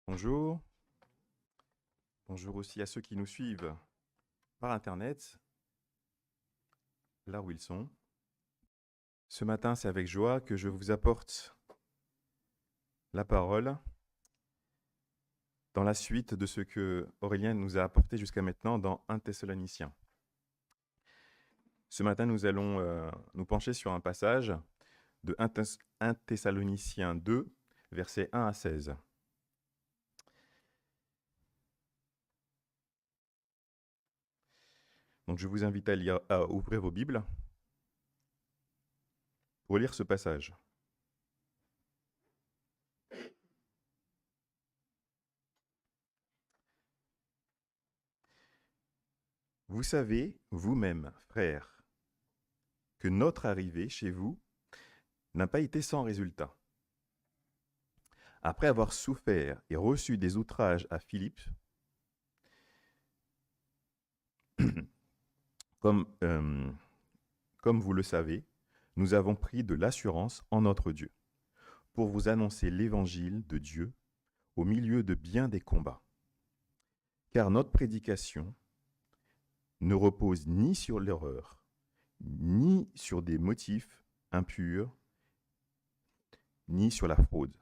Bonjour, bonjour aussi à ceux qui nous suivent par Internet, là où ils sont. Ce matin, c'est avec joie que je vous apporte la parole dans la suite de ce que Aurélien nous a apporté jusqu'à maintenant dans 1 Thessaloniciens. Ce matin, nous allons nous pencher sur un passage de 1 Thessaloniciens 2, versets 1 à 16. Donc je vous invite à ouvrir vos Bibles pour lire ce passage. Vous savez, vous-même, frères, que notre arrivée chez vous n'a pas été sans résultat. Après avoir souffert et reçu des outrages à Philippe, comme, comme vous le savez, nous avons pris de l'assurance en notre Dieu pour vous annoncer l'évangile de Dieu au milieu de bien des combats. Car notre prédication ne repose ni sur l'erreur, ni sur des motifs impurs, ni sur la fraude.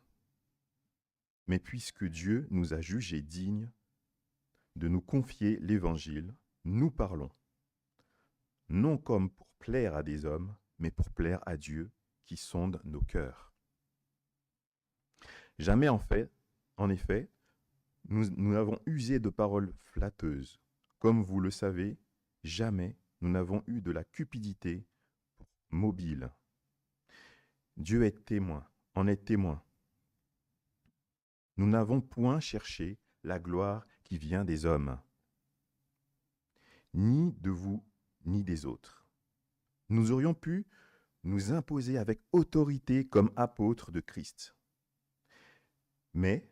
Mais puisque Dieu nous a jugés dignes de nous confier l'évangile, nous parlons, non comme pour plaire à des hommes, mais pour plaire à Dieu qui sonde nos cœurs. Jamais en effet, nous n'avons usé de paroles flatteuses. Comme vous le savez, jamais nous n'avons eu de la cupidité mobile. Dieu est témoin, en est témoin. Nous n'avons point cherché la gloire qui vient des hommes, ni de vous, ni des autres. Nous aurions pu nous imposer avec autorité comme apôtres de Christ. Mais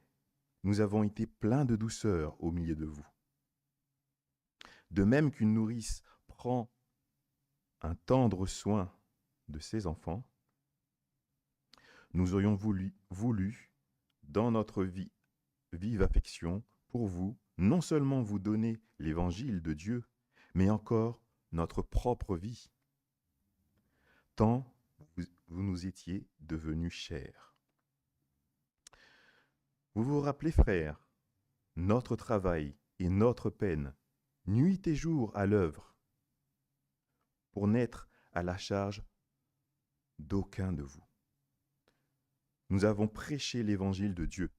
nous avons été pleins de douceur au milieu de vous. De même qu'une nourrice prend un tendre soin de ses enfants, nous aurions voulu dans notre vive affection pour vous, non seulement vous donner l'évangile de Dieu, mais encore notre propre vie, tant vous nous étiez devenus chers. Vous vous rappelez, frères, notre travail et notre peine, nuit et jour à l'œuvre, pour n'être à la charge d'aucun de vous. Nous avons prêché l'évangile de Dieu.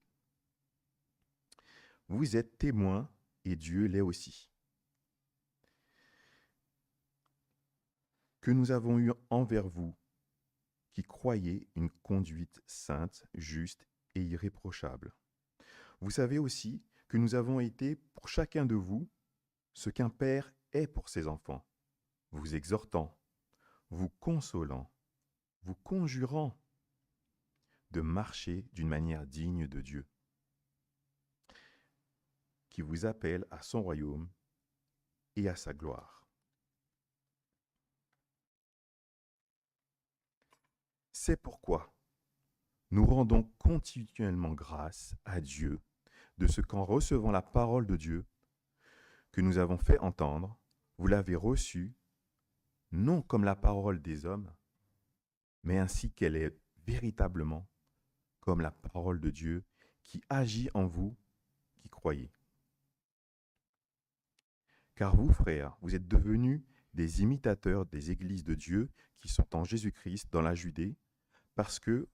Vous êtes témoins et Dieu l'est aussi. Que nous avons eu envers vous, qui croyez une conduite sainte, juste et irréprochable. Vous savez aussi que nous avons été pour chacun de vous ce qu'un père est pour ses enfants, vous exhortant, vous consolant, vous conjurant de marcher d'une manière digne de Dieu, qui vous appelle à son royaume et à sa gloire. C'est pourquoi nous rendons continuellement grâce à Dieu de ce qu'en recevant la parole de Dieu que nous avons fait entendre, vous l'avez reçue non comme la parole des hommes, mais ainsi qu'elle est véritablement comme la parole de Dieu qui agit en vous qui croyez. Car vous, frères, vous êtes devenus des imitateurs des églises de Dieu qui sont en Jésus-Christ dans la Judée, parce que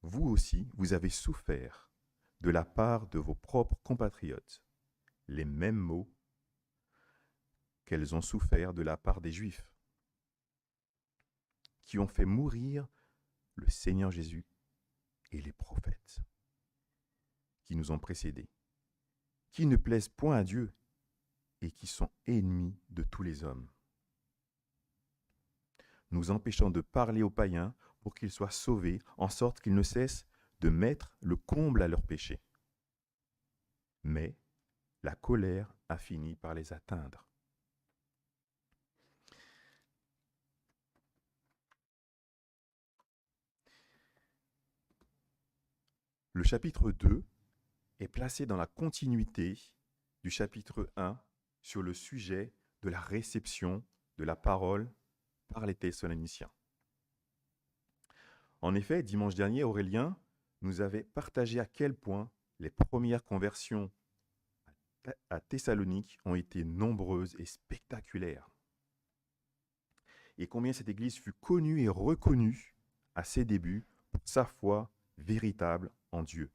vous aussi, vous avez souffert de la part de vos propres compatriotes les mêmes maux qu'elles ont souffert de la part des Juifs, qui ont fait mourir le Seigneur Jésus et les prophètes qui nous ont précédés, qui ne plaisent point à Dieu et qui sont ennemis de tous les hommes, nous empêchant de parler aux païens pour qu'ils soient sauvés, en sorte qu'ils ne cessent de mettre le comble à leurs péchés. Mais la colère a fini par les atteindre. Le chapitre 2 est placé dans la continuité du chapitre 1 sur le sujet de la réception de la parole par les Thessaloniciens. En effet, dimanche dernier, Aurélien nous avait partagé à quel point les premières conversions à Thessalonique ont été nombreuses et spectaculaires, et combien cette église fut connue et reconnue à ses débuts pour sa foi véritable en Dieu.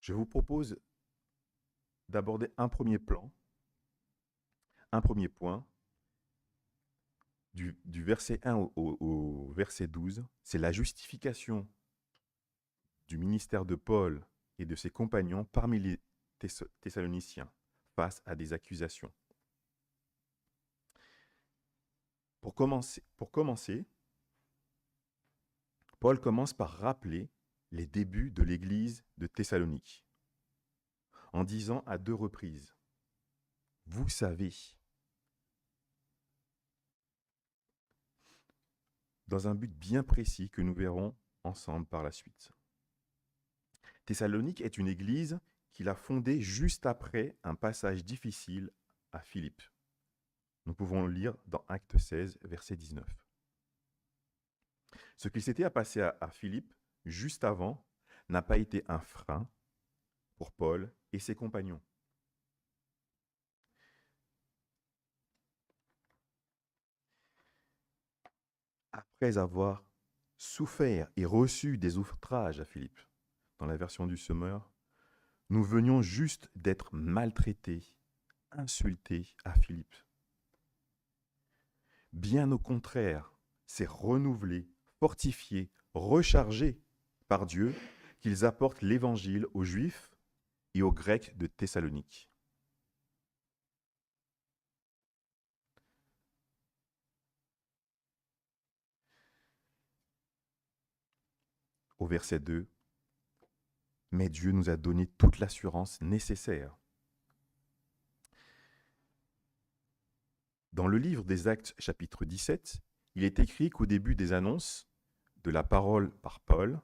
Je vous propose d'aborder un premier point, du verset 1 au verset 12, c'est la justification du ministère de Paul et de ses compagnons parmi les Thessaloniciens face à des accusations. Pour commencer, Paul commence par rappeler les débuts de l'église de Thessalonique, en disant à 2 reprises « Vous savez », dans un but bien précis que nous verrons ensemble par la suite. Thessalonique est une église qu'il a fondée juste après un passage difficile à Philippe. Nous pouvons le lire dans Actes 16, verset 19. Ce qu'il s'était passé à Philippe juste avant n'a pas été un frein pour Paul et ses compagnons. Après avoir souffert et reçu des outrages à Philippe, dans la version du Semeur, nous venions juste d'être maltraités, insultés à Philippe. Bien au contraire, c'est renouvelé, fortifié, rechargé par Dieu qu'ils apportent l'évangile aux Juifs et aux Grecs de Thessalonique. Au verset 2, « Mais Dieu nous a donné toute l'assurance nécessaire. » Dans le livre des Actes, chapitre 17, il est écrit qu'au début des annonces de la parole par Paul,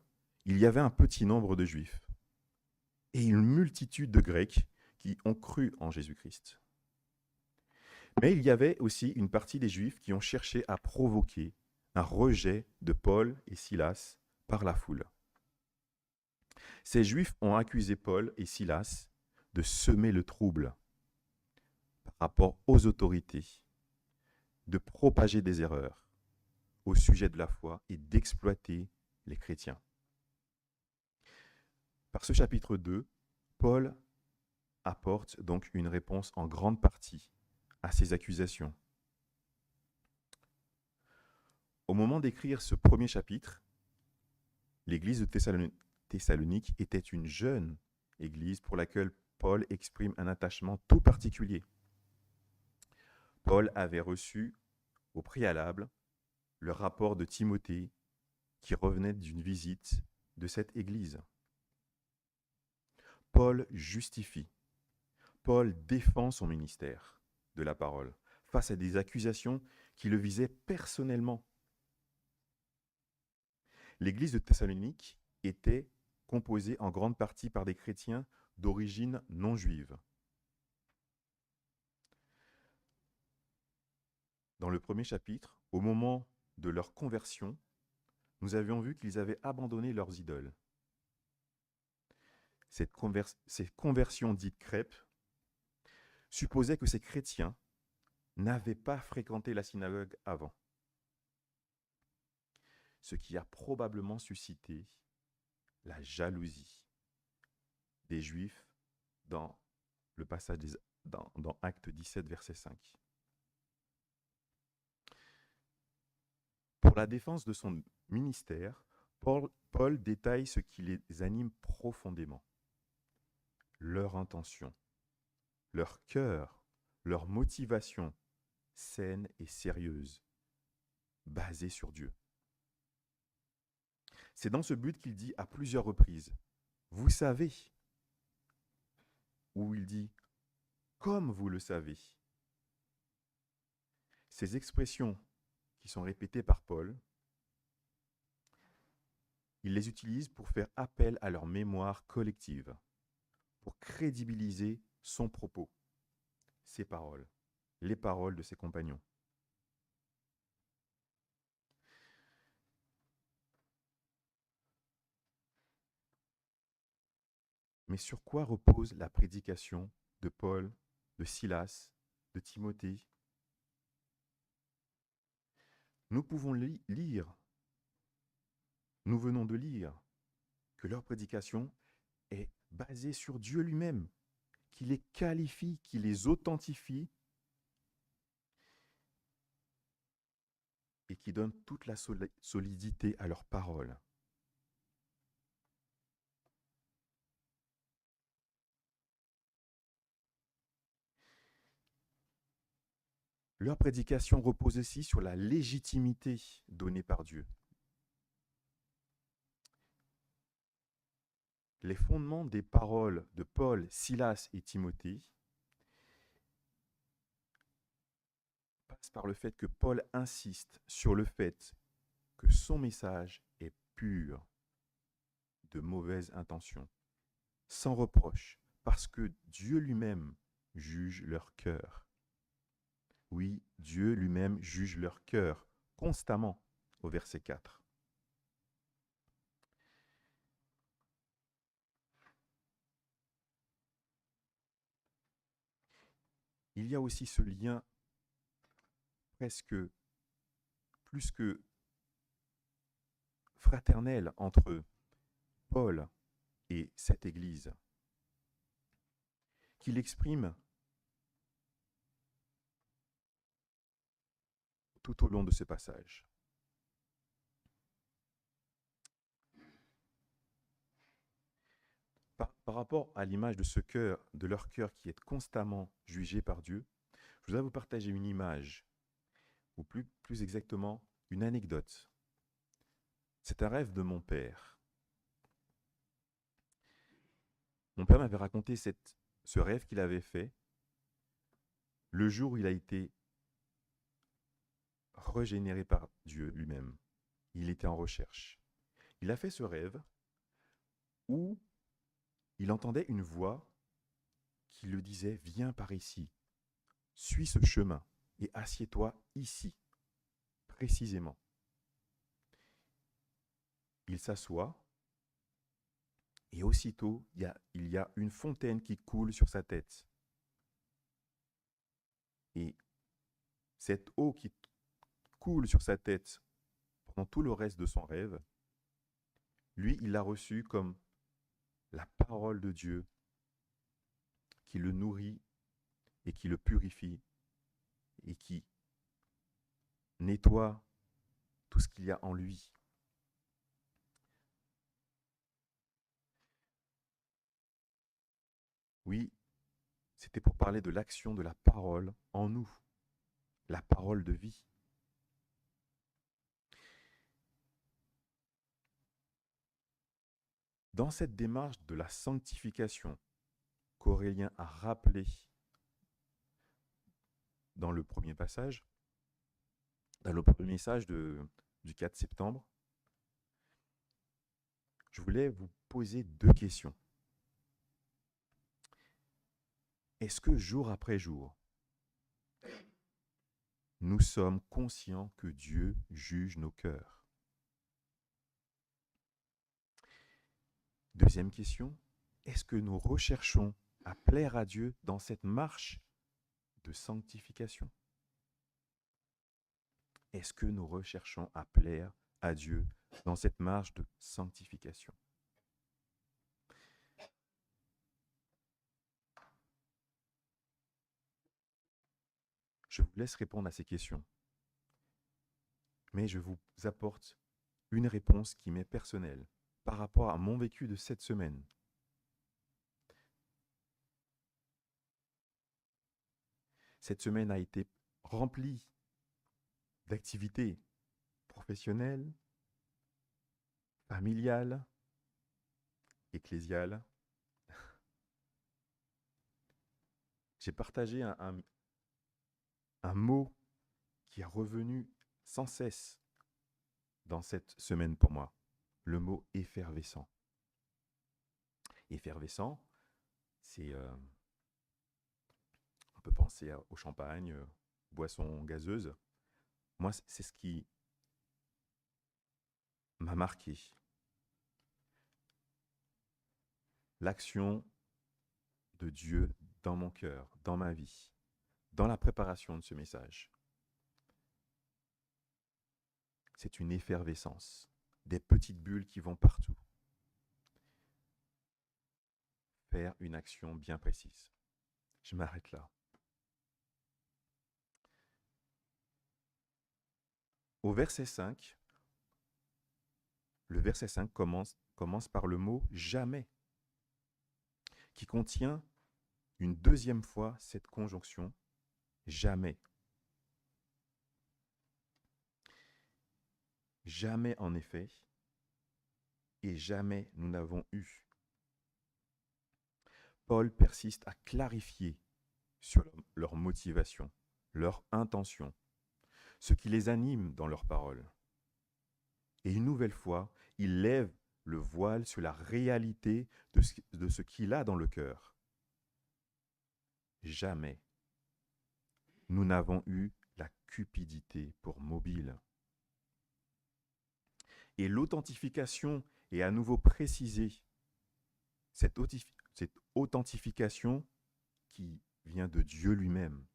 il y avait un petit nombre de Juifs et une multitude de Grecs qui ont cru en Jésus-Christ. Mais il y avait aussi une partie des Juifs qui ont cherché à provoquer un rejet de Paul et Silas par la foule. Ces Juifs ont accusé Paul et Silas de semer le trouble par rapport aux autorités, de propager des erreurs au sujet de la foi et d'exploiter les chrétiens. Par ce chapitre 2, Paul apporte donc une réponse en grande partie à ces accusations. Au moment d'écrire ce premier chapitre, l'église de Thessalonique était une jeune église pour laquelle Paul exprime un attachement tout particulier. Paul avait reçu au préalable le rapport de Timothée qui revenait d'une visite de cette église. Paul justifie, Paul défend son ministère de la parole face à des accusations qui le visaient personnellement. L'église de Thessalonique était composée en grande partie par des chrétiens d'origine non juive. Dans le premier chapitre, au moment de leur conversion, nous avions vu qu'ils avaient abandonné leurs idoles. Ces conversions dites crêpes supposaient que ces chrétiens n'avaient pas fréquenté la synagogue avant, ce qui a probablement suscité la jalousie des Juifs dans le passage dans Actes 17, verset 5. Pour la défense de son ministère, Paul détaille ce qui les anime profondément. Leur intention, leur cœur, leur motivation saine et sérieuse, basée sur Dieu. C'est dans ce but qu'il dit à plusieurs reprises « Vous savez » ou il dit « Comme vous le savez ». Ces expressions qui sont répétés par Paul, il les utilise pour faire appel à leur mémoire collective, pour crédibiliser son propos, ses paroles, les paroles de ses compagnons. Mais sur quoi repose la prédication de Paul, de Silas, de Timothée? Nous pouvons lire, nous venons de lire que leur prédication est basée sur Dieu lui-même, qui les qualifie, qui les authentifie et qui donne toute la solidité à leurs paroles. Leur prédication repose aussi sur la légitimité donnée par Dieu. Les fondements des paroles de Paul, Silas et Timothée passent par le fait que Paul insiste sur le fait que son message est pur de mauvaises intentions, sans reproche, parce que Dieu lui-même juge leur cœur. Oui, Dieu lui-même juge leur cœur constamment, au verset 4. Il y a aussi ce lien presque plus que fraternel entre Paul et cette Église, qu'il exprime tout au long de ce passage. Par rapport à l'image de ce cœur, de leur cœur qui est constamment jugé par Dieu, je voudrais vous partager une image, ou plus exactement une anecdote. C'est un rêve de mon père. Mon père m'avait raconté ce rêve qu'il avait fait le jour où il a été régénéré par Dieu lui-même. Il était en recherche. Il a fait ce rêve où il entendait une voix qui le disait « Viens par ici, suis ce chemin et assieds-toi ici, précisément. » Il s'assoit et aussitôt, il y a une fontaine qui coule sur sa tête. Et cette eau qui coule sur sa tête pendant tout le reste de son rêve, lui, il l'a reçue comme la parole de Dieu qui le nourrit et qui le purifie et qui nettoie tout ce qu'il y a en lui. Oui, c'était pour parler de l'action de la parole en nous, la parole de vie. Dans cette démarche de la sanctification qu'Aurélien a rappelé dans le premier passage, dans le premier message du 4 septembre, je voulais vous poser deux questions. Est-ce que jour après jour, nous sommes conscients que Dieu juge nos cœurs? Deuxième question, est-ce que nous recherchons à plaire à Dieu dans cette marche de sanctification? Est-ce que nous recherchons à plaire à Dieu dans cette marche de sanctification? Je vous laisse répondre à ces questions, mais je vous apporte une réponse qui m'est personnelle par rapport à mon vécu de cette semaine. Cette semaine a été remplie d'activités professionnelles, familiales, ecclésiales. J'ai partagé un mot qui est revenu sans cesse dans cette semaine pour moi, le mot effervescent. Effervescent, c'est, on peut penser au champagne, boisson gazeuse. Moi, c'est ce qui m'a marqué. L'action de Dieu dans mon cœur, dans ma vie, dans la préparation de ce message. C'est une effervescence, des petites bulles qui vont partout. Faire une action bien précise. Je m'arrête là. Au verset 5, le verset 5 commence par le mot jamais, qui contient une deuxième fois cette conjonction jamais. Jamais en effet, et jamais nous n'avons eu. Paul persiste à clarifier sur leur motivation, leur intention, ce qui les anime dans leurs paroles. Et une nouvelle fois, il lève le voile sur la réalité de ce qu'il a dans le cœur. Jamais nous n'avons eu la cupidité pour mobile. Et l'authentification est à nouveau précisée. Cette authentification qui vient de Dieu lui-même.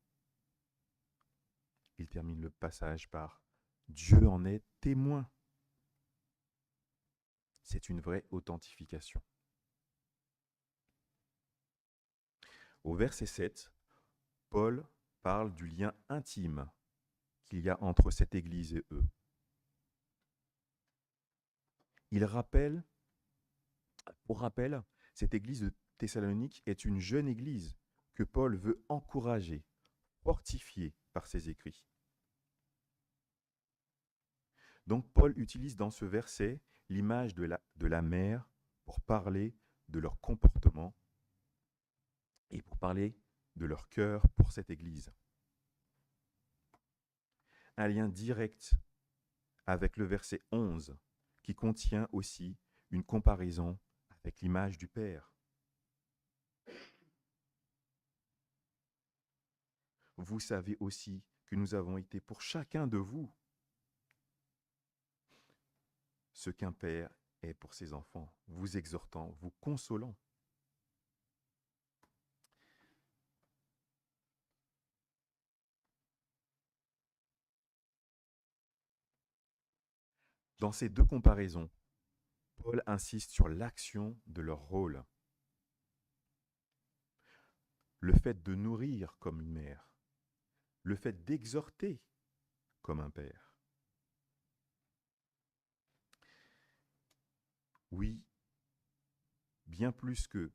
Il termine le passage par « Dieu en est témoin ». C'est une vraie authentification. Au verset 7, Paul parle du lien intime qu'il y a entre cette Église et eux. Il rappelle, pour rappel, cette Église de Thessalonique est une jeune Église que Paul veut encourager, fortifier par ses écrits. Donc Paul utilise dans ce verset l'image de la mer pour parler de leur comportement et pour parler de leur cœur pour cette Église. Un lien direct avec le verset 11 qui contient aussi une comparaison avec l'image du Père. Vous savez aussi que nous avons été pour chacun de vous ce qu'un père est pour ses enfants, vous exhortant, vous consolant. Dans ces deux comparaisons, Paul insiste sur l'action de leur rôle. Le fait de nourrir comme une mère, le fait d'exhorter comme un père. Oui, bien plus que,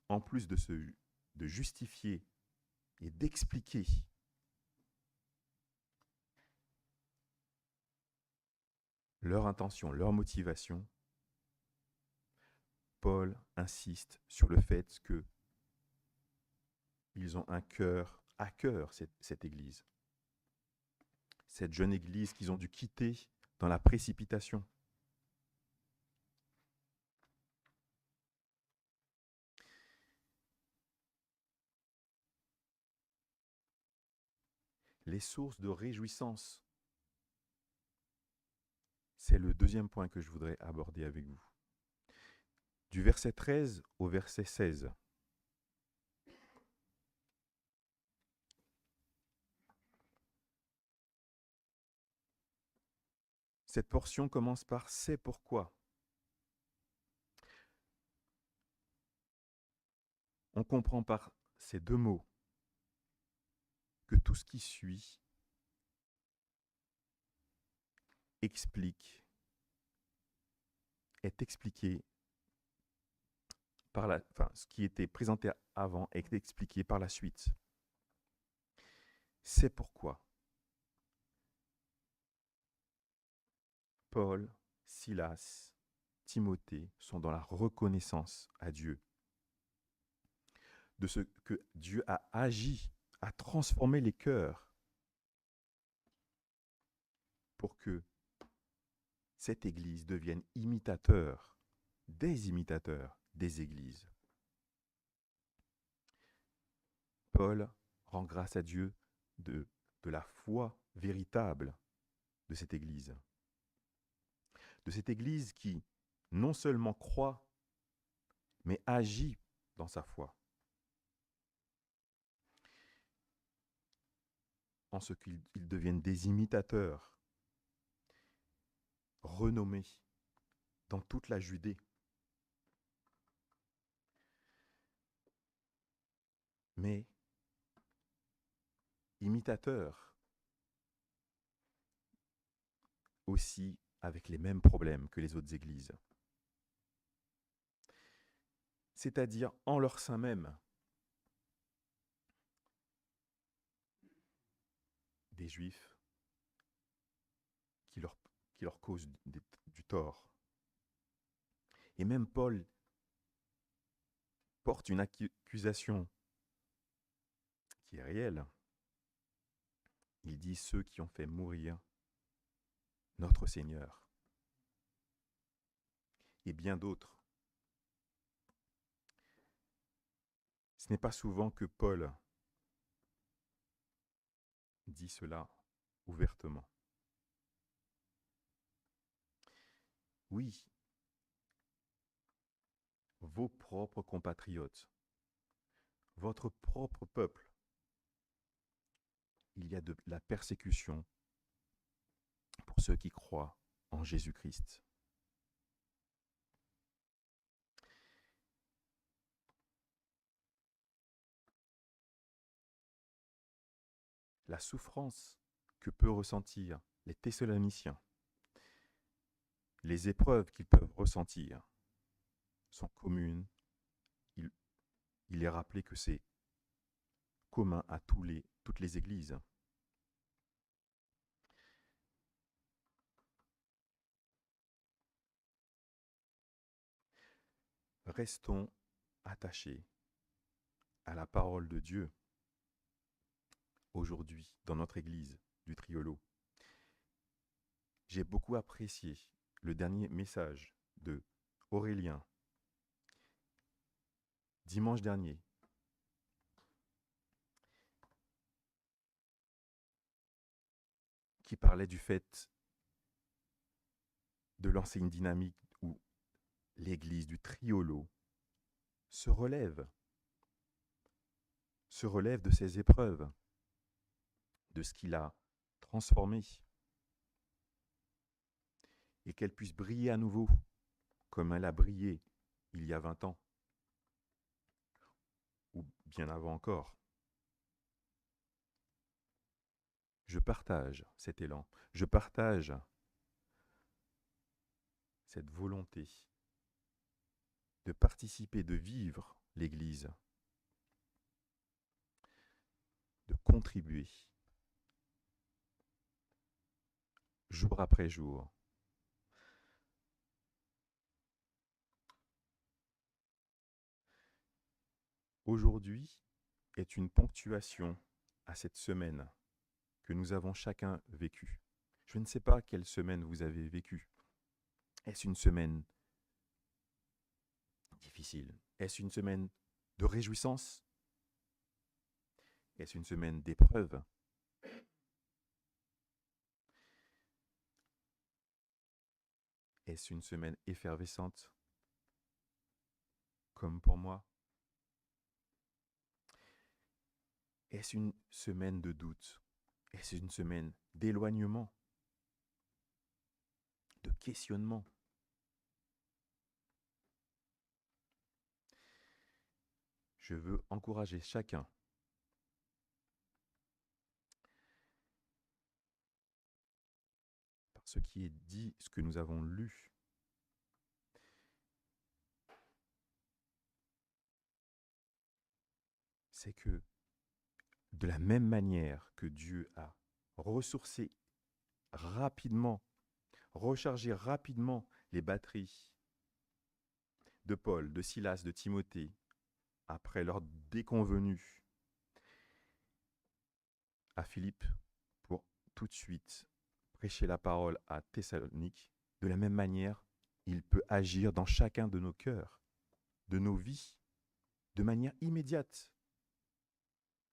en plus de justifier et d'expliquer leur intention, leur motivation, Paul insiste sur le fait que ils ont un cœur à cœur, cette Église. Cette jeune Église qu'ils ont dû quitter dans la précipitation. Les sources de réjouissance. C'est le deuxième point que je voudrais aborder avec vous. Du verset 13 au verset 16. Cette portion commence par « c'est pourquoi ». On comprend par ces deux mots que tout ce qui suit est expliqué par ce qui était présenté avant est expliqué par la suite. C'est pourquoi Paul, Silas, Timothée sont dans la reconnaissance à Dieu de ce que Dieu a agi, a transformé les cœurs. pour que cette Église devienne imitateurs des Églises. Paul rend grâce à Dieu de la foi véritable de cette Église. De cette Église qui non seulement croit, mais agit dans sa foi. En ce qu'ils deviennent des imitateurs renommés dans toute la Judée. Mais imitateurs aussi avec les mêmes problèmes que les autres églises. C'est-à-dire en leur sein même, des Juifs qui leur causent du tort. Et même Paul porte une accusation qui est réelle. Il dit ceux qui ont fait mourir notre Seigneur et bien d'autres. Ce n'est pas souvent que Paul dit cela ouvertement. Oui, vos propres compatriotes, votre propre peuple, il y a de la persécution pour ceux qui croient en Jésus-Christ. La souffrance que peuvent ressentir les Thessaloniciens, les épreuves qu'ils peuvent ressentir sont communes. Il est rappelé que c'est commun à toutes les églises. Restons attachés à la parole de Dieu aujourd'hui dans notre église du Triolo. J'ai beaucoup apprécié le dernier message de Aurélien dimanche dernier, qui parlait du fait de lancer une dynamique où l'église du Triolo se relève de ses épreuves, de ce qu'il a transformé, et qu'elle puisse briller à nouveau comme elle a brillé il y a 20 ans, ou bien avant encore. Je partage cet élan, je partage cette volonté de participer, de vivre l'Église, de contribuer jour après jour. Aujourd'hui est une ponctuation à cette semaine que nous avons chacun vécue. Je ne sais pas quelle semaine vous avez vécue. Est-ce une semaine difficile? Est-ce une semaine de réjouissance? Est-ce une semaine d'épreuve? Est-ce une semaine effervescente? Comme pour moi? Est-ce une semaine de doute? Est-ce une semaine d'éloignement? De questionnement? Je veux encourager chacun par ce qui est dit, ce que nous avons lu. C'est que de la même manière que Dieu a ressourcé rapidement, rechargé rapidement les batteries de Paul, de Silas, de Timothée, après leur déconvenue à Philippe, pour tout de suite prêché la parole à Thessalonique, de la même manière, il peut agir dans chacun de nos cœurs, de nos vies, de manière immédiate,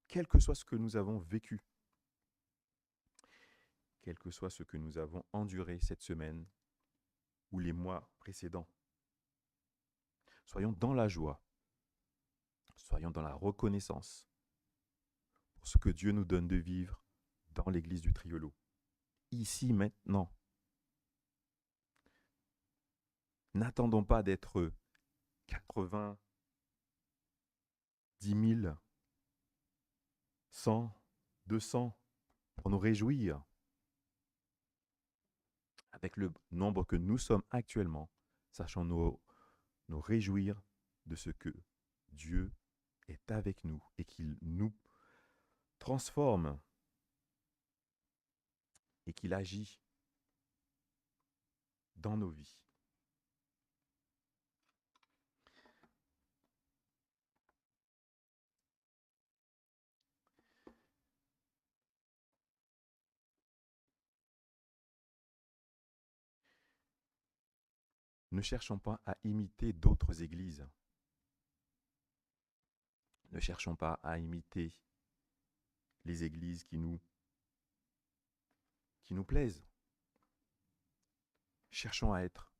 quel que soit ce que nous avons vécu, quel que soit ce que nous avons enduré cette semaine ou les mois précédents. Soyons dans la joie, soyons dans la reconnaissance pour ce que Dieu nous donne de vivre dans l'église du Triolo, ici, maintenant. N'attendons pas d'être 80, 10 000, 100, 200 pour nous réjouir. Avec le nombre que nous sommes actuellement, sachons nous réjouir de ce que Dieu est avec nous et qu'il nous transforme et qu'il agit dans nos vies. Ne cherchons pas à imiter d'autres églises. Ne cherchons pas à imiter les églises qui nous plaisent. Cherchons à être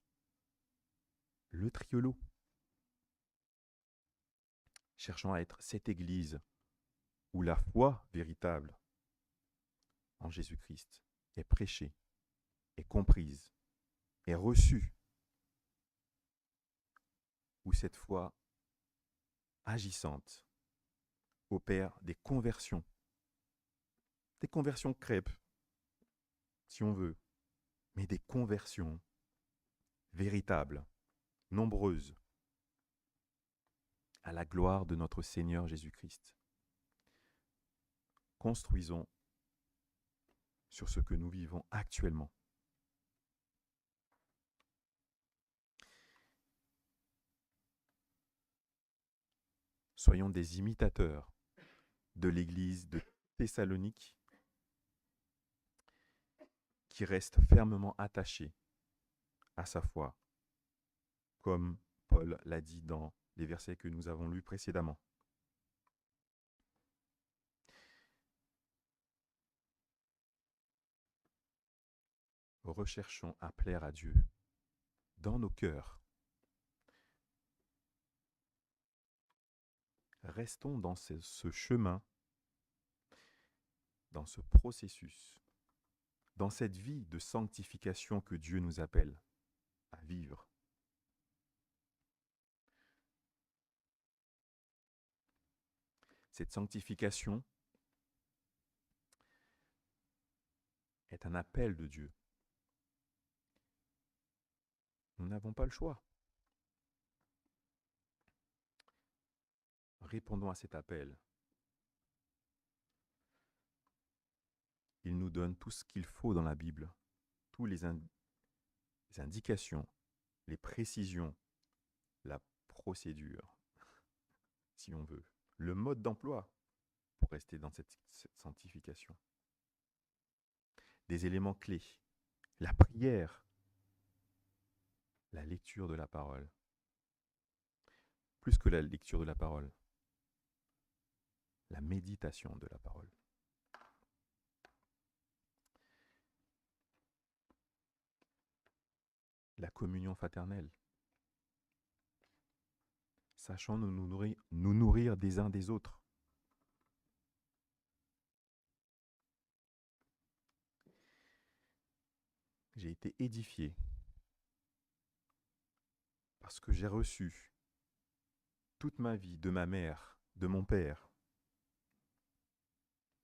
le Triolo. Cherchons à être cette église où la foi véritable en Jésus-Christ est prêchée, est comprise, est reçue, où cette foi agissante opère des conversions crêpes, si on veut, mais des conversions véritables, nombreuses, à la gloire de notre Seigneur Jésus-Christ. Construisons sur ce que nous vivons actuellement. Soyons des imitateurs de l'église de Thessalonique qui reste fermement attachée à sa foi, comme Paul l'a dit dans les versets que nous avons lus précédemment. Recherchons à plaire à Dieu dans nos cœurs. Restons dans ce chemin, dans ce processus, dans cette vie de sanctification que Dieu nous appelle à vivre. Cette sanctification est un appel de Dieu. Nous n'avons pas le choix. Répondons à cet appel. Il nous donne tout ce qu'il faut dans la Bible, toutes les indications, les précisions, la procédure, si on veut, le mode d'emploi pour rester dans cette sanctification. Des éléments clés, la prière, la lecture de la parole. Plus que la lecture de la parole, la méditation de la parole. La communion fraternelle. Sachons nous nourrir des uns des autres. J'ai été édifié parce que j'ai reçu toute ma vie de ma mère, de mon père.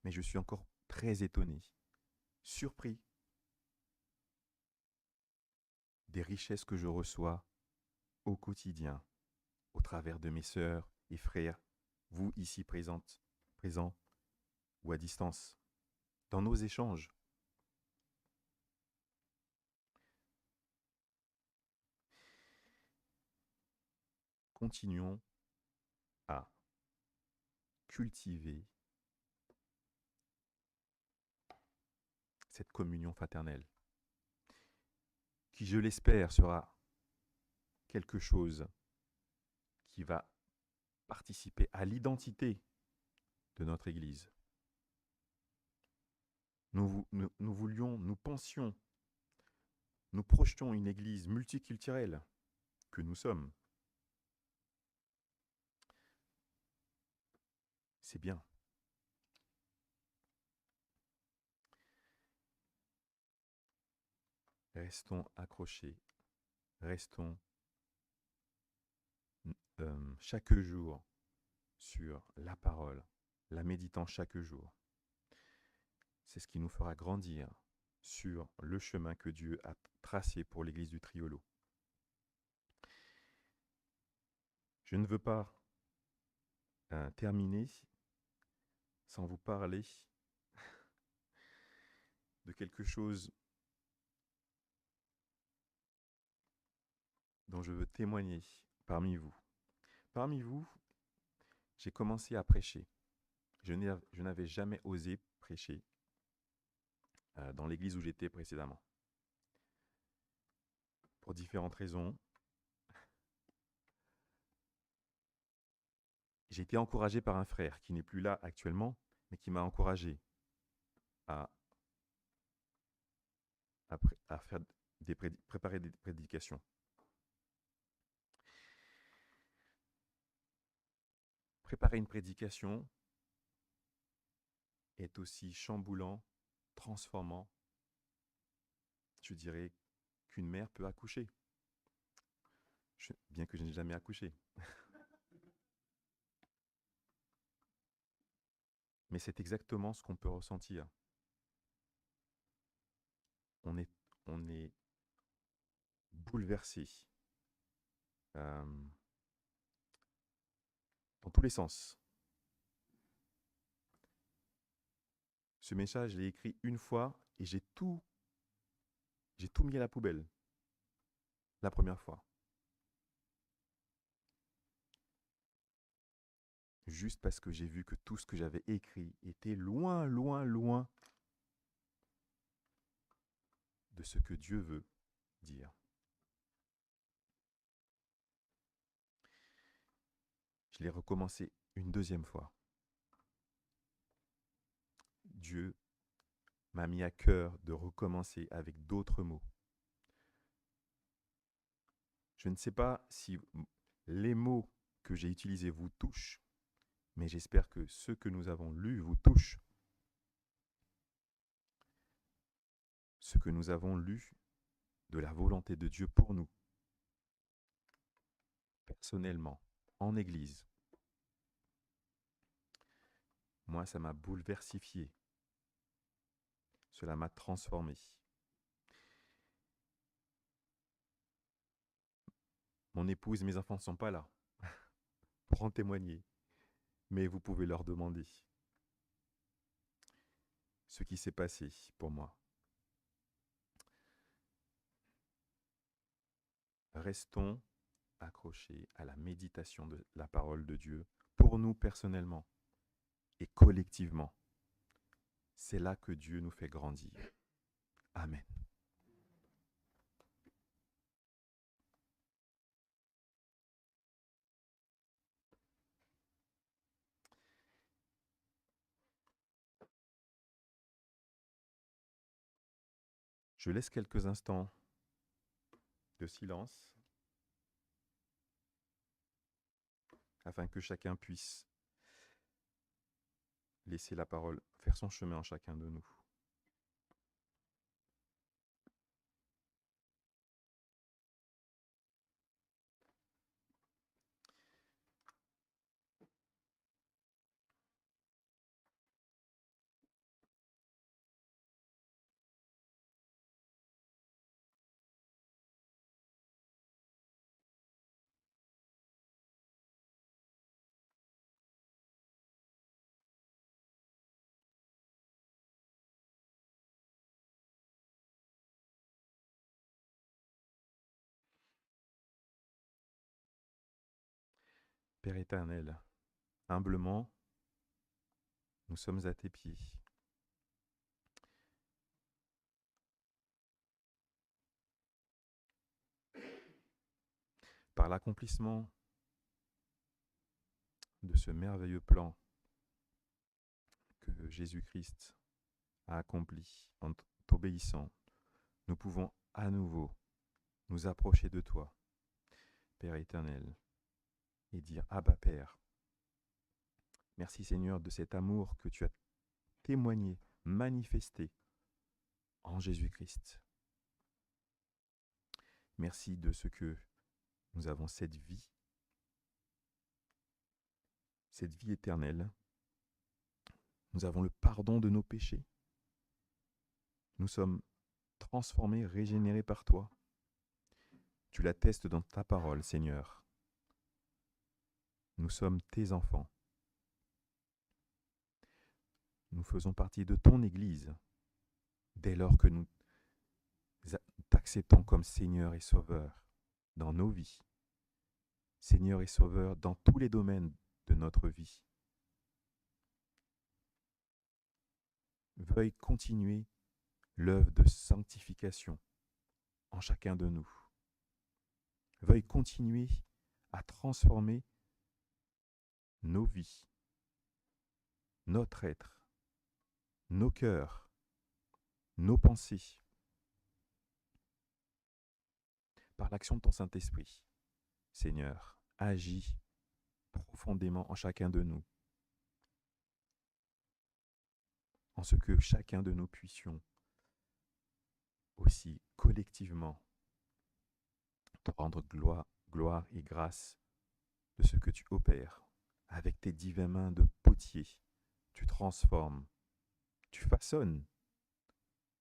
Mais je suis encore très étonné, surpris des richesses que je reçois au quotidien, au travers de mes sœurs et frères, vous ici présents ou à distance, dans nos échanges. Continuons à cultiver cette communion fraternelle. qui, je l'espère, sera quelque chose qui va participer à l'identité de notre Église. Nous voulions, nous pensions, nous projetions une Église multiculturelle que nous sommes. C'est bien. Restons accrochés, restons chaque jour sur la parole, la méditant chaque jour. C'est ce qui nous fera grandir sur le chemin que Dieu a tracé pour l'Église du Triolo. Je ne veux pas terminer sans vous parler de quelque chose dont je veux témoigner parmi vous. Parmi vous, j'ai commencé à prêcher. Je n'avais jamais osé prêcher dans l'église où j'étais précédemment. Pour différentes raisons. J'ai été encouragé par un frère qui n'est plus là actuellement, mais qui m'a encouragé à faire préparer des prédications. Préparer une prédication est aussi chamboulant, transformant, je dirais, qu'une mère peut accoucher. Bien que je n'ai jamais accouché. Mais c'est exactement ce qu'on peut ressentir. On est bouleversé dans tous les sens. Ce message, je l'ai écrit une fois et j'ai tout mis à la poubelle la première fois. Juste parce que j'ai vu que tout ce que j'avais écrit était loin, loin, loin de ce que Dieu veut dire. Je l'ai recommencé une deuxième fois. Dieu m'a mis à cœur de recommencer avec d'autres mots. Je ne sais pas si les mots que j'ai utilisés vous touchent, mais j'espère que ceux que nous avons lus vous touchent. Ce que nous avons lu de la volonté de Dieu pour nous, personnellement, en Église. Moi, ça m'a bouleversifié. Cela m'a transformé. Mon épouse et mes enfants ne sont pas là pour en témoigner, mais vous pouvez leur demander ce qui s'est passé pour moi. Restons accrochés à la méditation de la parole de Dieu pour nous personnellement et collectivement. C'est là que Dieu nous fait grandir. Amen. Je laisse quelques instants de silence afin que chacun puisse laisser la parole faire son chemin en chacun de nous. Père éternel, humblement, nous sommes à tes pieds. par l'accomplissement de ce merveilleux plan que Jésus-Christ a accompli en t'obéissant, nous pouvons à nouveau nous approcher de toi, Père éternel, et dire Abba Père. Merci Seigneur de cet amour que tu as témoigné, manifesté en Jésus-Christ. Merci de ce que nous avons cette vie éternelle. Nous avons le pardon de nos péchés. Nous sommes transformés, régénérés par toi. Tu l'attestes dans ta parole, Seigneur. Nous sommes tes enfants. Nous faisons partie de ton Église dès lors que nous t'acceptons comme Seigneur et Sauveur dans nos vies. Seigneur et Sauveur dans tous les domaines de notre vie. Veuille continuer l'œuvre de sanctification en chacun de nous. Veuille continuer à transformer nos vies, notre être, nos cœurs, nos pensées, par l'action de ton Saint-Esprit. Seigneur, agis profondément en chacun de nous, en ce que chacun de nous puissions aussi collectivement te rendre gloire et grâce de ce que tu opères. Avec tes divines mains de potier, tu transformes, tu façonnes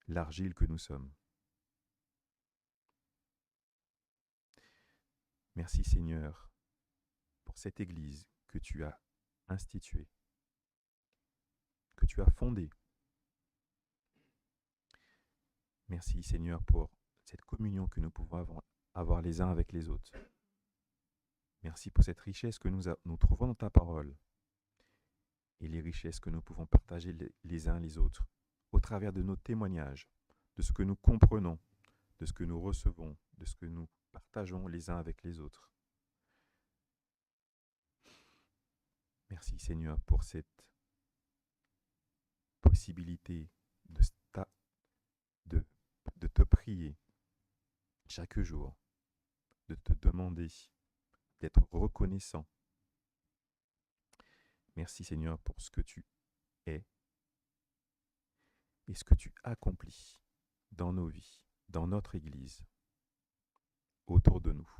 l'argile que nous sommes. Merci Seigneur pour cette Église que tu as instituée, que tu as fondée. Merci Seigneur pour cette communion que nous pouvons avoir les uns avec les autres. Merci pour cette richesse que nous trouvons dans ta parole et les richesses que nous pouvons partager les uns les autres au travers de nos témoignages, de ce que nous comprenons, de ce que nous recevons, de ce que nous partageons les uns avec les autres. Merci Seigneur pour cette possibilité de te prier chaque jour, de te demander, d'être reconnaissant. Merci Seigneur pour ce que tu es et ce que tu accomplis dans nos vies, dans notre Église, autour de nous.